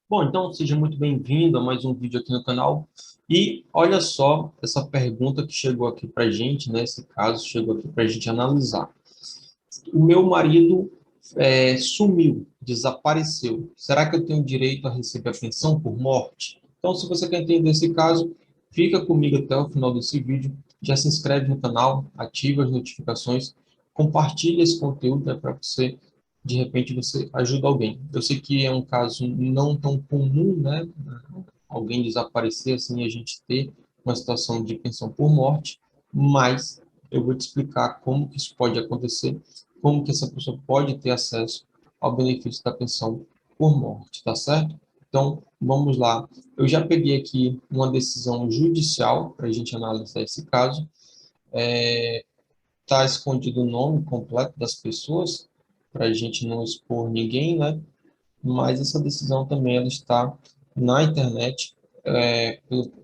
Bom, então seja muito bem-vindo a mais um vídeo aqui no canal. E olha só essa pergunta que chegou aqui para gente, né? Esse caso chegou aqui para a gente analisar. O meu marido sumiu, desapareceu. Será que eu tenho direito a receber a pensão por morte? Então, se você quer entender esse caso, fica comigo até o final desse vídeo. Já se inscreve no canal, ativa as notificações, compartilha esse conteúdo, né, para você, de repente, você ajuda alguém. Eu sei que é um caso não tão comum, né? Alguém desaparecer assim e a gente ter uma situação de pensão por morte, mas eu vou te explicar como que isso pode acontecer, como que essa pessoa pode ter acesso ao benefício da pensão por morte, tá certo? Então, vamos lá. Eu já peguei aqui uma decisão judicial para a gente analisar esse caso. Está escondido o nome completo das pessoas, para a gente não expor ninguém, né? Mas essa decisão também ela está na internet.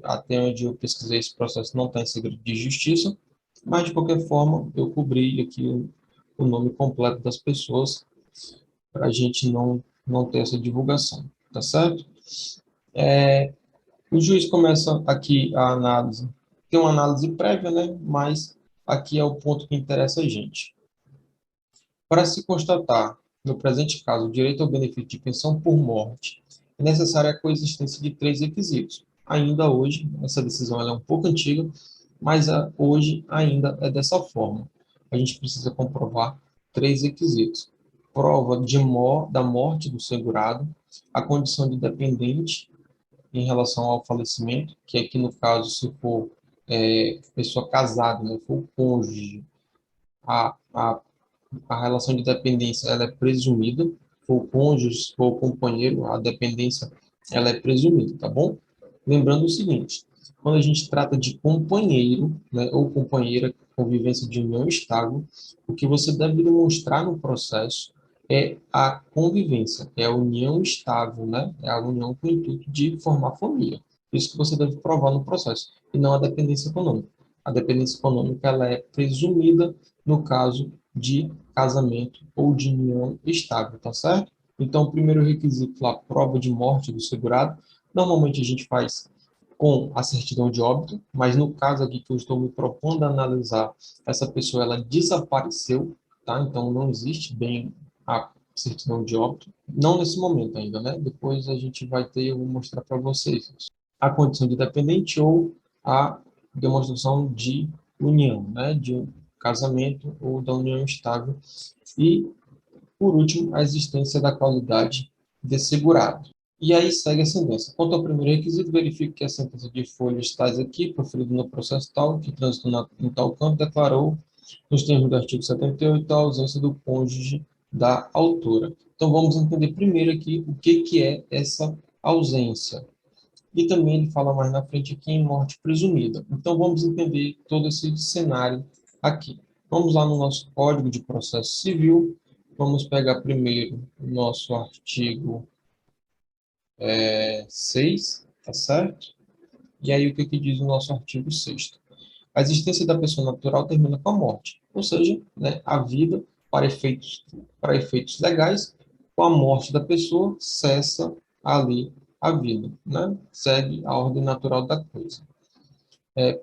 Até onde eu pesquisei, esse processo não está em segredo de justiça, mas de qualquer forma eu cobri aqui o nome completo das pessoas para a gente não ter essa divulgação, tá certo? O juiz começa aqui a análise, tem uma análise prévia, né? Mas aqui é o ponto que interessa a gente. Para se constatar, no presente caso, o direito ao benefício de pensão por morte, é necessária a coexistência de três requisitos. Ainda hoje, essa decisão ela é um pouco antiga, mas hoje ainda é dessa forma. A gente precisa comprovar três requisitos. Prova da morte do segurado, a condição de dependente em relação ao falecimento, que aqui no caso, se for pessoa casada, né, for o cônjuge, a, a a relação de dependência ela é presumida, for o cônjuge, se for o companheiro, a dependência ela é presumida, tá bom? Lembrando o seguinte, quando a gente trata de companheiro, né, ou companheira, convivência de união estável, o que você deve demonstrar no processo é a convivência, é a união estável, né? É a união com o intuito de formar família. Isso que você deve provar no processo, e não a dependência econômica. A dependência econômica ela é presumida no caso de casamento ou de união estável, tá certo? Então, o primeiro requisito lá, prova de morte do segurado, normalmente a gente faz com a certidão de óbito, mas no caso aqui que eu estou me propondo a analisar, essa pessoa ela desapareceu, tá? Então não existe bem a certidão de óbito, não nesse momento ainda, né? Depois a gente vai ter, eu vou mostrar para vocês a condição de dependente ou a demonstração de união, né? De um casamento ou da união estável e, por último, a existência da qualidade de segurado. E aí segue a sentença. Quanto ao primeiro requisito, verifique que a sentença de folhas tais aqui, proferida no processo tal, que transitou em tal campo, declarou, nos termos do artigo 78, a ausência do cônjuge da autora. Então, vamos entender primeiro aqui o que é essa ausência. E também ele fala mais na frente aqui em morte presumida. Então, vamos entender todo esse cenário aqui. Vamos lá no nosso Código de Processo Civil. Vamos pegar primeiro o nosso artigo 6, tá certo? E aí, o que diz o nosso artigo 6º? A existência da pessoa natural termina com a morte, ou seja, né, a vida, para efeitos legais, com a morte da pessoa, cessa ali a vida, né? Segue a ordem natural da coisa.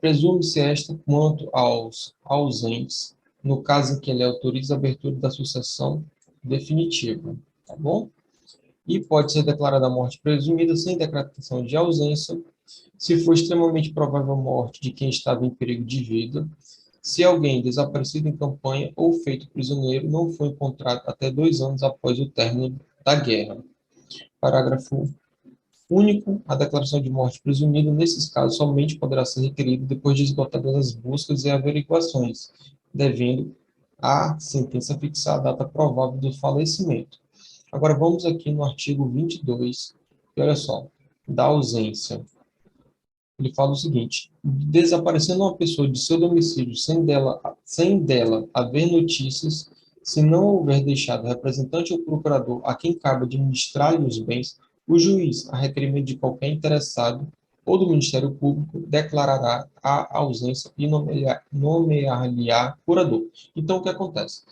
Presume-se esta quanto aos ausentes, no caso em que ele autoriza a abertura da sucessão definitiva, tá bom? E pode ser declarada a morte presumida sem decretação de ausência, se for extremamente provável a morte de quem estava em perigo de vida, se alguém desaparecido em campanha ou feito prisioneiro não foi encontrado até 2 anos após o término da guerra. Parágrafo único. A declaração de morte presumida, nesses casos, somente poderá ser requerida depois de esgotadas as buscas e averiguações, devendo a sentença fixar a data provável do falecimento. Agora vamos aqui no artigo 22, e olha só, da ausência. Ele fala o seguinte: desaparecendo uma pessoa de seu domicílio sem dela haver notícias, se não houver deixado representante ou procurador a quem cabe administrar-lhe os bens, o juiz, a requerimento de qualquer interessado ou do Ministério Público, declarará a ausência e nomear-lhe-á curador. Então, o que acontece?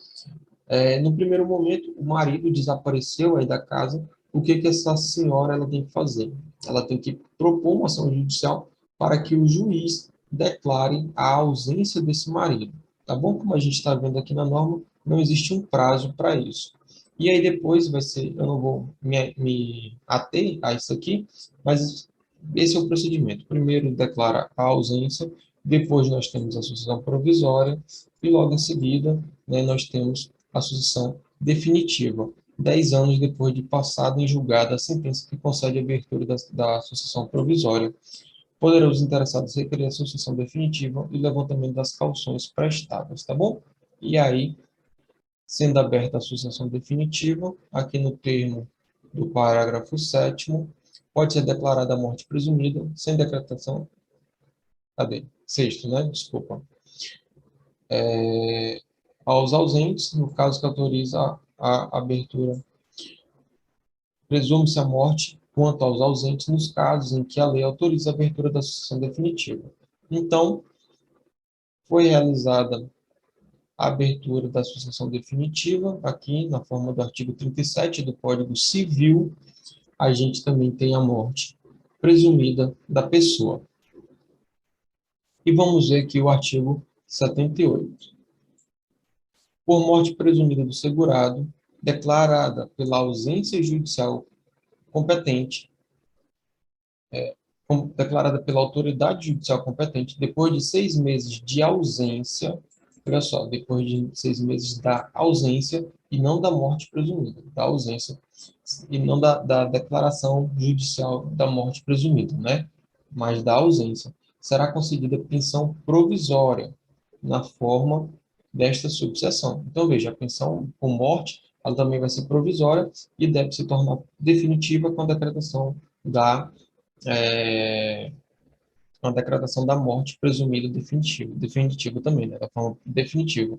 No primeiro momento, o marido desapareceu aí da casa, o que que essa senhora ela tem que fazer? Ela tem que propor uma ação judicial para que o juiz declare a ausência desse marido. Tá bom? Como a gente está vendo aqui na norma, não existe um prazo para isso. E aí depois vai ser, eu não vou me ater a isso aqui, mas esse é o procedimento. Primeiro declara a ausência, depois nós temos a sucessão provisória e logo em seguida, né, nós temos a sucessão definitiva. 10 anos depois de passada em julgada a sentença que concede a abertura da sucessão provisória, poderão os interessados requerer a sucessão definitiva e levantamento das cauções prestadas, tá bom? E aí, sendo aberta a sucessão definitiva, aqui no termo do parágrafo 7º, pode ser declarada a morte presumida, sem decretação, cadê? Sexto, né? Desculpa. Aos ausentes, no caso que autoriza a abertura, presume-se a morte quanto aos ausentes nos casos em que a lei autoriza a abertura da sucessão definitiva. Então, foi realizada a abertura da sucessão definitiva, aqui na forma do artigo 37 do Código Civil, a gente também tem a morte presumida da pessoa. E vamos ver aqui o artigo 78. Por morte presumida do segurado, declarada pela ausência judicial competente, declarada pela autoridade judicial competente, depois de 6 meses de ausência, olha só, depois de 6 meses da ausência e não da morte presumida, da ausência, e não da declaração judicial da morte presumida, né? Mas da ausência, será concedida pensão provisória na forma desta subseção. Então, veja, a pensão por morte, ela também vai ser provisória e deve se tornar definitiva com a decretação da uma decretação da morte presumida definitiva também, né, da forma definitiva.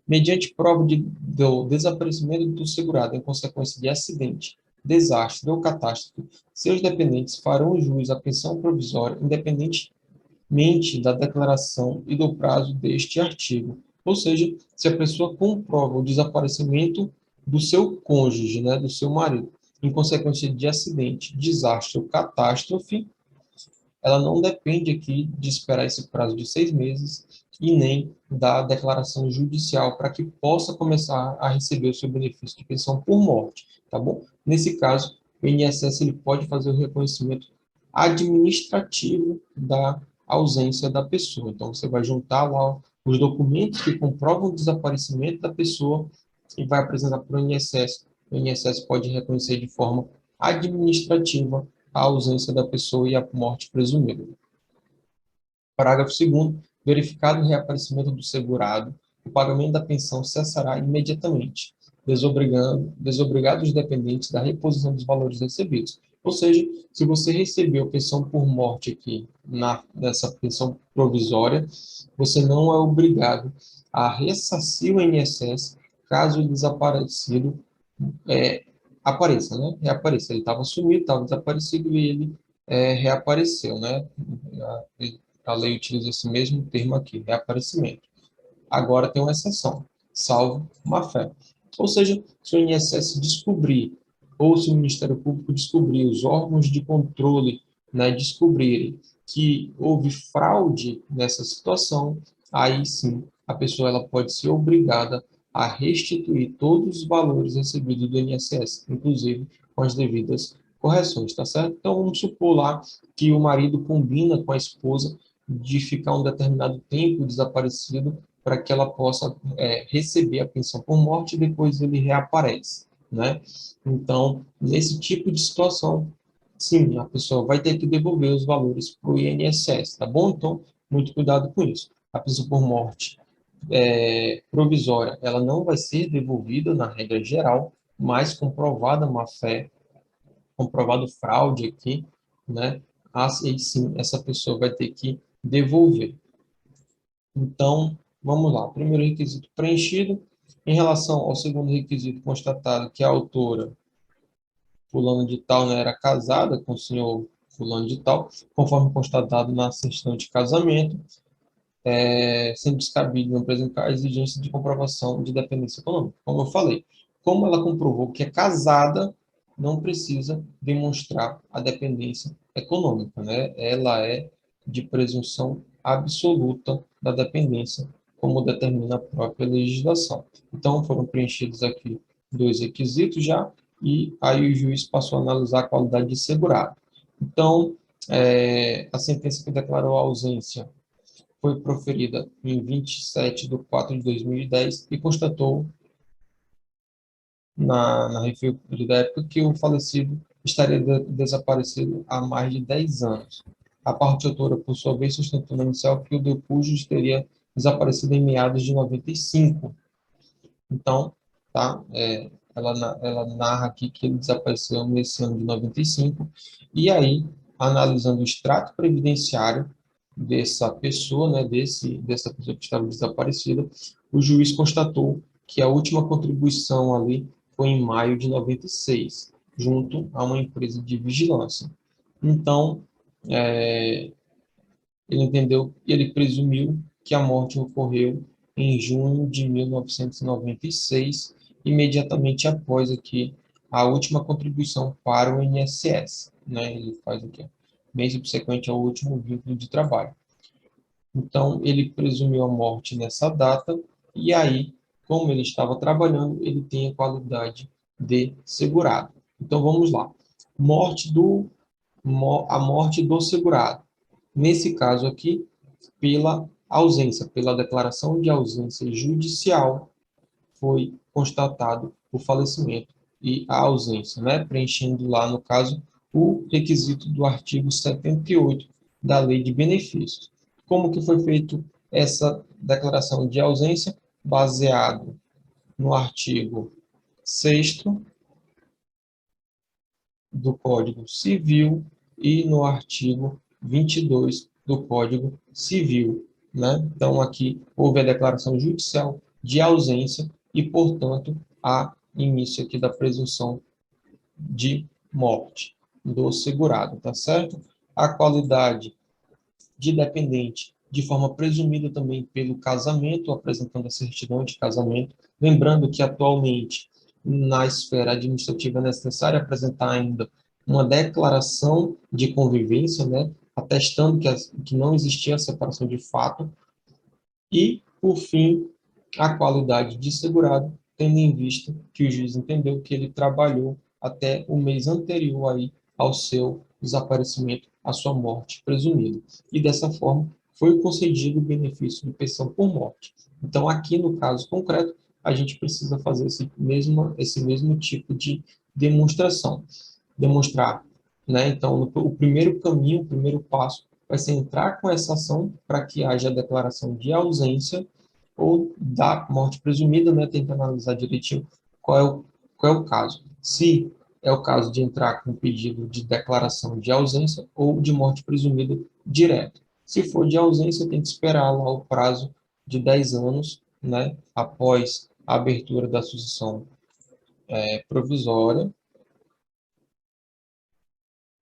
Mediante prova do desaparecimento do segurado em consequência de acidente, desastre ou catástrofe, seus dependentes farão jus à pensão provisória, independentemente da declaração e do prazo deste artigo. Ou seja, se a pessoa comprova o desaparecimento do seu cônjuge, né, do seu marido, em consequência de acidente, desastre ou catástrofe, ela não depende aqui de esperar esse prazo de 6 meses e nem da declaração judicial para que possa começar a receber o seu benefício de pensão por morte, tá bom? Nesse caso, o INSS ele pode fazer o reconhecimento administrativo da ausência da pessoa. Então, você vai juntar lá os documentos que comprovam o desaparecimento da pessoa e vai apresentar para o INSS. O INSS pode reconhecer de forma administrativa a ausência da pessoa e a morte presumida. Parágrafo 2º. Verificado o reaparecimento do segurado, o pagamento da pensão cessará imediatamente, desobrigado os dependentes da reposição dos valores recebidos. Ou seja, se você recebeu pensão por morte aqui, nessa pensão provisória, você não é obrigado a ressarcir o INSS caso o desaparecido apareça, né? Reapareça. Ele estava sumido, estava desaparecido e ele reapareceu, né? A lei utiliza esse mesmo termo aqui, reaparecimento. Agora tem uma exceção, salvo má-fé. Ou seja, se o INSS descobrir, ou se o Ministério Público descobrir, os órgãos de controle, né, descobrirem que houve fraude nessa situação, aí sim a pessoa ela pode ser obrigada a restituir todos os valores recebidos do INSS, inclusive com as devidas correções, tá certo? Então vamos supor lá que o marido combina com a esposa de ficar um determinado tempo desaparecido para que ela possa receber a pensão por morte e depois ele reaparece, né? Então, nesse tipo de situação, sim, a pessoa vai ter que devolver os valores para o INSS, tá bom? Então, muito cuidado com isso. A pensão por morte provisória, ela não vai ser devolvida na regra geral, mas comprovada má-fé, comprovado fraude aqui, né? Aí sim, essa pessoa vai ter que devolver. Então, vamos lá. Primeiro requisito preenchido. Em relação ao segundo requisito, constatado que a autora, fulano de tal, né, era casada com o senhor fulano de tal, conforme constatado na certidão de casamento, sendo descabido não apresentar a exigência de comprovação de dependência econômica. Como eu falei, como ela comprovou que é casada, não precisa demonstrar a dependência econômica, né? Ela é de presunção absoluta da dependência, como determina a própria legislação. Então, foram preenchidos aqui dois requisitos já, e aí o juiz passou a analisar a qualidade de segurado. Então, a sentença que declarou a ausência foi proferida em 27/4/2010 e constatou na referida época que o falecido estaria desaparecido há mais de 10 anos. A parte autora, por sua vez, sustentou na inicial que o Del Pujos teria desaparecido em meados de 95. Então, tá, ela narra aqui que ele desapareceu nesse ano de 95, e aí, analisando o extrato previdenciário dessa pessoa, né, dessa pessoa que estava desaparecida, o juiz constatou que a última contribuição ali foi em maio de 96, junto a uma empresa de vigilância. Então, ele entendeu e ele presumiu que a morte ocorreu em junho de 1996, imediatamente após aqui a última contribuição para o INSS, né? Ele faz aqui, mês subsequente ao último vínculo de trabalho. Então, ele presumiu a morte nessa data, e aí, como ele estava trabalhando, ele tem a qualidade de segurado. Então, vamos lá. A morte do segurado. Nesse caso aqui, pela ausência, pela declaração de ausência judicial, foi constatado o falecimento e a ausência, né? Preenchendo lá, no caso, o requisito do artigo 78 da Lei de Benefícios. Como que foi feito essa declaração de ausência? Baseado no artigo 6º do Código Civil e no artigo 22 do Código Civil, né? Então, aqui houve a declaração judicial de ausência e, portanto, há início aqui da presunção de morte do segurado, tá certo? A qualidade de dependente, de forma presumida também pelo casamento, apresentando a certidão de casamento. Lembrando que, atualmente, na esfera administrativa, é necessário apresentar ainda uma declaração de convivência, né, atestando que não existia separação de fato. E, por fim, a qualidade de segurado, tendo em vista que o juiz entendeu que ele trabalhou até o mês anterior aí ao seu desaparecimento, à sua morte presumida. E, dessa forma, foi concedido o benefício de pensão por morte. Então, aqui no caso concreto, a gente precisa fazer esse mesmo tipo de demonstração. Demonstrar, né? Então, o primeiro caminho, o primeiro passo, vai ser entrar com essa ação para que haja a declaração de ausência ou da morte presumida, né? Tem que analisar direitinho qual é o caso. Se é o caso de entrar com pedido de declaração de ausência ou de morte presumida direto. Se for de ausência, tem que esperar lá o prazo de 10 anos, né? Após a abertura da sucessão provisória.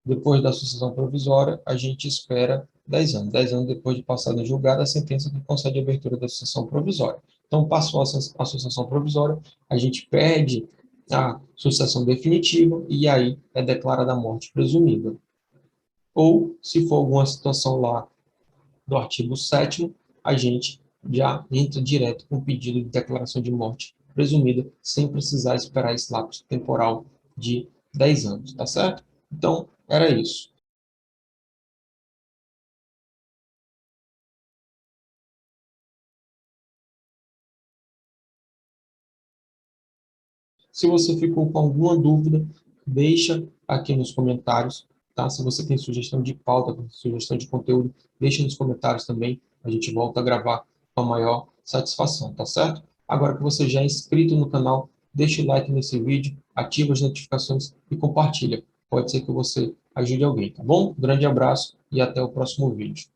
Depois da sucessão provisória, a gente espera 10 anos. 10 anos depois de passada julgada a sentença que concede a abertura da sucessão provisória. Então, passou a sucessão provisória, a gente perde a sucessão definitiva e aí é declarada a morte presumida. Ou, se for alguma situação lá do artigo 7º, a gente já entra direto com o pedido de declaração de morte presumida, sem precisar esperar esse lapso temporal de 10 anos, tá certo? Então, era isso. Se você ficou com alguma dúvida, deixa aqui nos comentários, tá? Se você tem sugestão de pauta, sugestão de conteúdo, deixa nos comentários também. A gente volta a gravar com a maior satisfação, tá certo? Agora que você já é inscrito no canal, deixa o like nesse vídeo, ativa as notificações e compartilha. Pode ser que você ajude alguém, tá bom? Grande abraço e até o próximo vídeo.